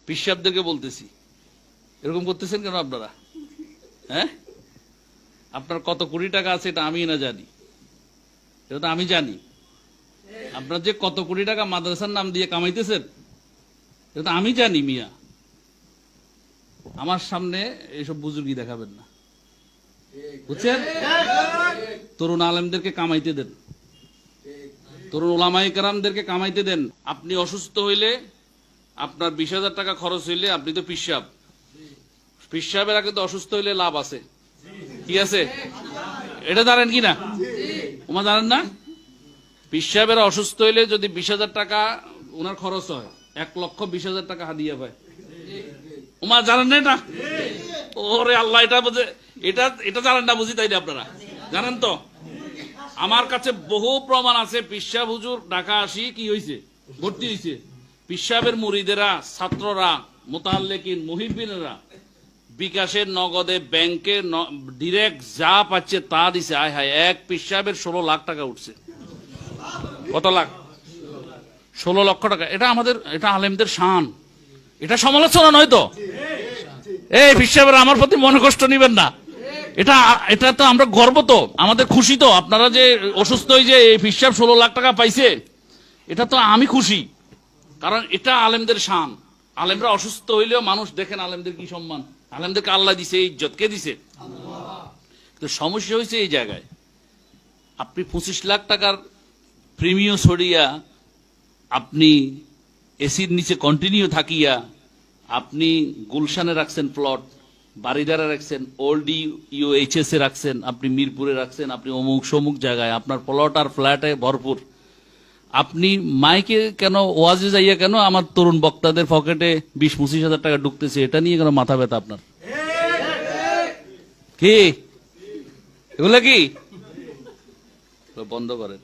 পিসাবদেরকে বলতেছি, এরকম করতেছেন কেন আপনারা? হ্যাঁ, আপনার কত কোটি টাকা আছে এটা আমি না জানি, এটা তো আমি জানি। আপনার যে কত কোটি টাকা মাদ্রাসার নাম দিয়ে কামাইতেছেন এটা তো আমি জানি মিয়া। আমার সামনে এইসব বুজুর্গি দেখাবেন না, বুঝছেন? তরুণ আলেমদেরকে কামাইতে দেন, তরুণ ওলামায়ে কেরামদেরকে কামাইতে দেন। আপনি অসুস্থ হইলে আপনার 20,000 টাকা খরচ হইলে আপনি তো পিসাব, পিসাবের আগে তো অসুস্থ হইলে লাভ আছে, কি আছে? এটা জানেন কি না? ওমা জানেন না? পিসাবের অসুস্থ হইলে যদি 20,000 টাকা ওনার খরচ হয়, 1,20,000 টাকা হাদিয়া পায়। ওমা জানেন না এটা? ওরে আল্লাহ, এটা বুঝে, এটা জানেন না বুঝি, তাই না? আপনারা জানেন তো? আমার কাছে বহু প্রমাণ আছে। পিসাব হুজুর ঢাকা আসি কি হয়েছে, ভর্তি হয়েছে। পিসাবের মুরিদেরা, ছাত্ররা, মোতাল্লেকিন, মুহিব্বিনেরা বিকাশের, নগদে, ব্যাংকে ডিরেক্ট যা পাচ্ছে তা দিছে। আয় হায়, এক পিসাবের 16 লাখ টাকা উঠছে। কত লাখ? 16 লক্ষ টাকা। এটা আমাদের, এটা আলেমদের শান, এটা সমালোচনা নয় তো। এই পিসাবের আমার প্রতি মনে কষ্ট নিবেন না, এটা তো আমরা গর্ব, তো আমাদের খুশি। তো আপনারা যে অসুস্থ হয়ে যে এই পিসাব 16 লাখ টাকা পাইছে, এটা তো আমি খুশি, কারণ এটা আলেমদের শান। আলেমরা অসুস্থ হইলেও মানুষ দেখেন আলেমদের কি সম্মান, আলেমদেরকে আল্লাহ দিছে ইজ্জত। কে দিছে? তো সমস্যা হয়েছে এই জায়গায়, আপনি 25 লাখ টাকার প্রিমিয়াম সরিয়া, আপনি এসির নিচে কন্টিনিউ থাকিয়া, আপনি গুলশানে রাখছেন প্লট, বারিদারে রাখছেন, ওল্ড ইউএইচএস এ রাখছেন, আপনি মিরপুরে রাখছেন, আপনি অমুক সমুক জায়গায় আপনার প্লট আর ফ্ল্যাটে ভরপুর। আপনি মাইকে কেন, ওয়াজে যাইয়া কেন আমার তরুণ বক্তাদের পকেটে 20-25 হাজার টাকা ঢুকতেছে, এটা নিয়ে কেন মাথা ব্যথা আপনার? কি এগুলা কি? বন্ধ করেন।